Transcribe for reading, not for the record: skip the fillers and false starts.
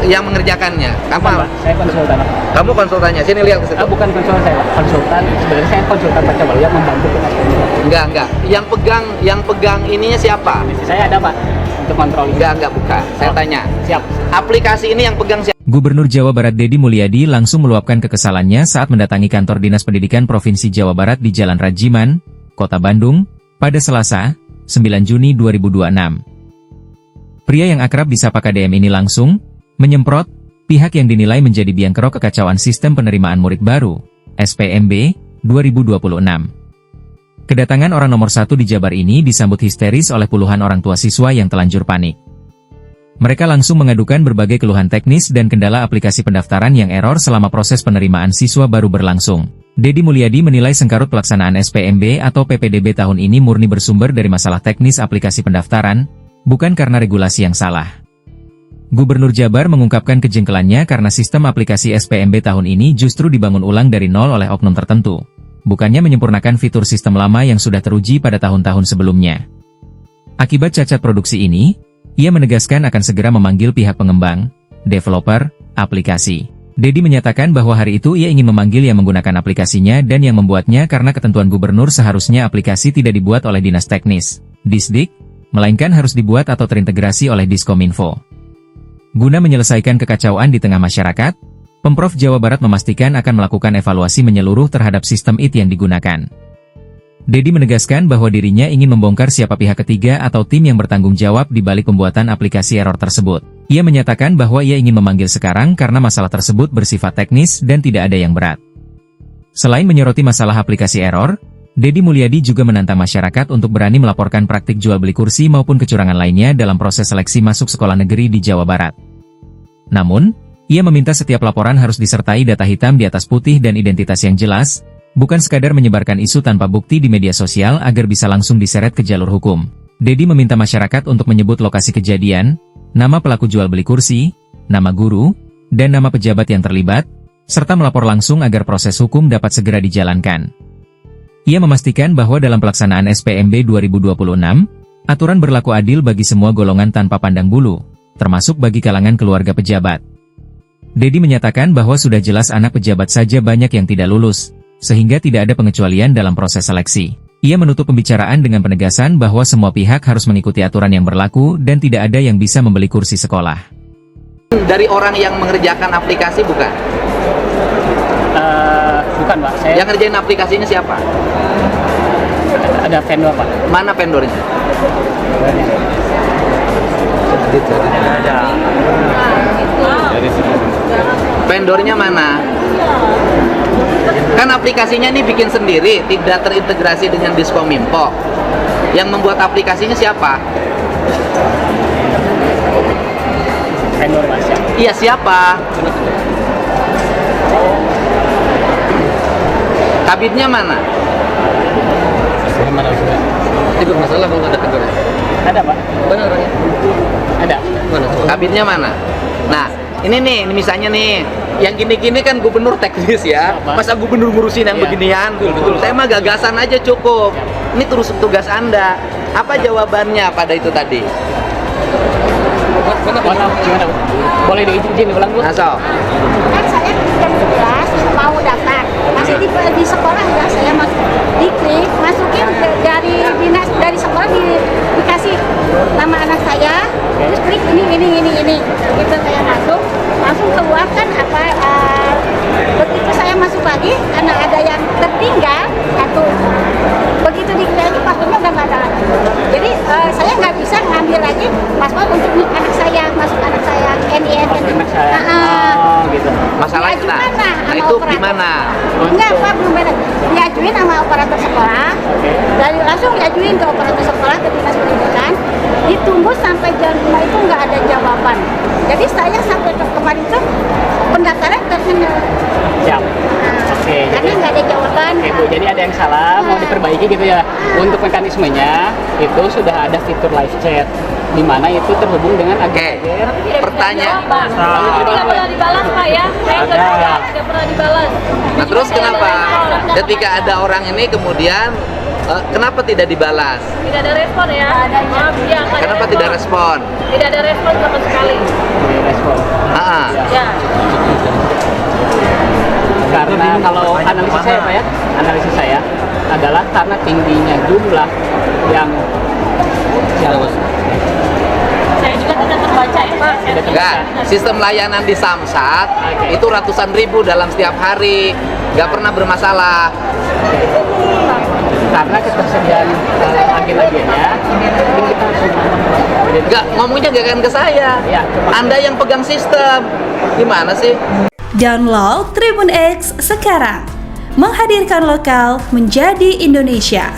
yang mengerjakannya? Bukan, Pak. Saya konsultan. Kamu konsultannya? Sini lihat ke situ. Bukan konsultan saya, Pak. Konsultan. Sebenarnya saya konsultan baca wali yang membantu kita. Enggak. Yang pegang ininya siapa? Saya ada, Pak, untuk kontrol. Enggak, bukan. Saya tanya. Siap. Aplikasi ini yang pegang siapa? Gubernur Jawa Barat Deddy Mulyadi langsung meluapkan kekesalannya saat mendatangi kantor Dinas Pendidikan Provinsi Jawa Barat di Jalan Rajiman, Kota Bandung, pada Selasa, 9 Juni 2026. Pria yang akrab disapa KDM ini langsung menyemprot pihak yang dinilai menjadi biang kerok kekacauan sistem penerimaan murid baru, SPMB, 2026. Kedatangan orang nomor 1 di Jabar ini disambut histeris oleh puluhan orang tua siswa yang telanjur panik. Mereka langsung mengadukan berbagai keluhan teknis dan kendala aplikasi pendaftaran yang error selama proses penerimaan siswa baru berlangsung. Deddy Mulyadi menilai sengkarut pelaksanaan SPMB atau PPDB tahun ini murni bersumber dari masalah teknis aplikasi pendaftaran, bukan karena regulasi yang salah. Gubernur Jabar mengungkapkan kejengkelannya karena sistem aplikasi SPMB tahun ini justru dibangun ulang dari nol oleh oknum tertentu, bukannya menyempurnakan fitur sistem lama yang sudah teruji pada tahun-tahun sebelumnya. Akibat cacat produksi ini, ia menegaskan akan segera memanggil pihak pengembang, developer, aplikasi. Deddy menyatakan bahwa hari itu ia ingin memanggil yang menggunakan aplikasinya dan yang membuatnya karena ketentuan gubernur seharusnya aplikasi tidak dibuat oleh dinas teknis, Disdik, melainkan harus dibuat atau terintegrasi oleh Diskominfo. Guna menyelesaikan kekacauan di tengah masyarakat, Pemprov Jawa Barat memastikan akan melakukan evaluasi menyeluruh terhadap sistem IT yang digunakan. Deddy menegaskan bahwa dirinya ingin membongkar siapa pihak ketiga atau tim yang bertanggung jawab di balik pembuatan aplikasi error tersebut. Ia menyatakan bahwa ia ingin memanggil sekarang karena masalah tersebut bersifat teknis dan tidak ada yang berat. Selain menyoroti masalah aplikasi error, Deddy Mulyadi juga menantang masyarakat untuk berani melaporkan praktik jual beli kursi maupun kecurangan lainnya dalam proses seleksi masuk sekolah negeri di Jawa Barat. Namun, ia meminta setiap laporan harus disertai data hitam di atas putih dan identitas yang jelas, bukan sekadar menyebarkan isu tanpa bukti di media sosial agar bisa langsung diseret ke jalur hukum. Deddy meminta masyarakat untuk menyebut lokasi kejadian, nama pelaku jual beli kursi, nama guru, dan nama pejabat yang terlibat, serta melapor langsung agar proses hukum dapat segera dijalankan. Ia memastikan bahwa dalam pelaksanaan SPMB 2026, aturan berlaku adil bagi semua golongan tanpa pandang bulu, termasuk bagi kalangan keluarga pejabat. Deddy menyatakan bahwa sudah jelas anak pejabat saja banyak yang tidak lulus, sehingga tidak ada pengecualian dalam proses seleksi. Ia menutup pembicaraan dengan penegasan bahwa semua pihak harus mengikuti aturan yang berlaku dan tidak ada yang bisa membeli kursi sekolah. Dari orang yang mengerjakan aplikasi bukan? Bukan, Pak. Saya Yang ngerjain aplikasinya siapa? ada vendor, Pak. Mana vendornya? Vendornya mana? Kan aplikasinya ini bikin sendiri, tidak terintegrasi dengan Diskominfo. Yang membuat aplikasinya siapa? Vendor, Pak. Siap. Iya, siapa? Kabinnya mana? Itu masalah kalau ada kendor. Ada, Pak. Mana orangnya? Ada. Mana? Kabinnya mana? Nah, ini nih, misalnya nih, yang gini-gini kan gubernur teknis ya. Masa gubernur ngurusin yang beginian? Betul. Saya mah gagasan aja cukup. Ini terus tugas Anda. Apa jawabannya pada itu tadi? Gimana? Boleh diizin ulang, Bu? Nah, so. Kan saya jam 11 mau daftar, masih di sekolah ya, saya diklik masukin dari dinas, dari sekolah dikasih nama anak saya, terus klik ini gitu, saya langsung keluar kan apa, begitu saya masuk lagi karena ada yang tertinggal satu, begitu diklik lagi paspornya udah nggak ada lagi, jadi saya nggak bisa ngambil lagi paspor untuk anak saya, masuk anak saya, NIN Gitu. Masalahnya, nah itu gimana? Enggak, Pak, belum ada. Diajuin sama operator sekolah, dari langsung diajuin ke operator sekolah, ke dinas pendidikan, ditunggu sampai jam 5 itu nggak ada jawaban. Jadi saya sampai kemarin itu pendaftaran terkena. Siap. Oke, Karena nggak ada jawaban. Oke, Bu, jadi ada yang salah, mau diperbaiki gitu ya. Untuk mekanismenya, itu sudah ada fitur live chat, di mana itu terhubung dengan agen. Pertanyaan. Tidak pernah dibalas, Pak, ya? Saya tidak pernah dibalas. Nah, terus kenapa ketika ada orang ini kemudian kenapa tidak dibalas? Tidak ada respon ya? Maaf, ya, nggak ada Kenapa tidak respon? Tidak ada respon sama sekali. Respon. analisis saya adalah karena tingginya jumlah yang Saya juga tidak terbaca ya Pak. Enggak, sistem layanan di Samsat Oke. itu ratusan ribu dalam setiap hari, nggak pernah bermasalah. karena ketersediaan agen-agennya ini kita harus Nggak, ngomongnya nggak akan ke saya. Ya, Anda yang pegang sistem, gimana sih? Download Tribun X sekarang. Menghadirkan lokal menjadi Indonesia.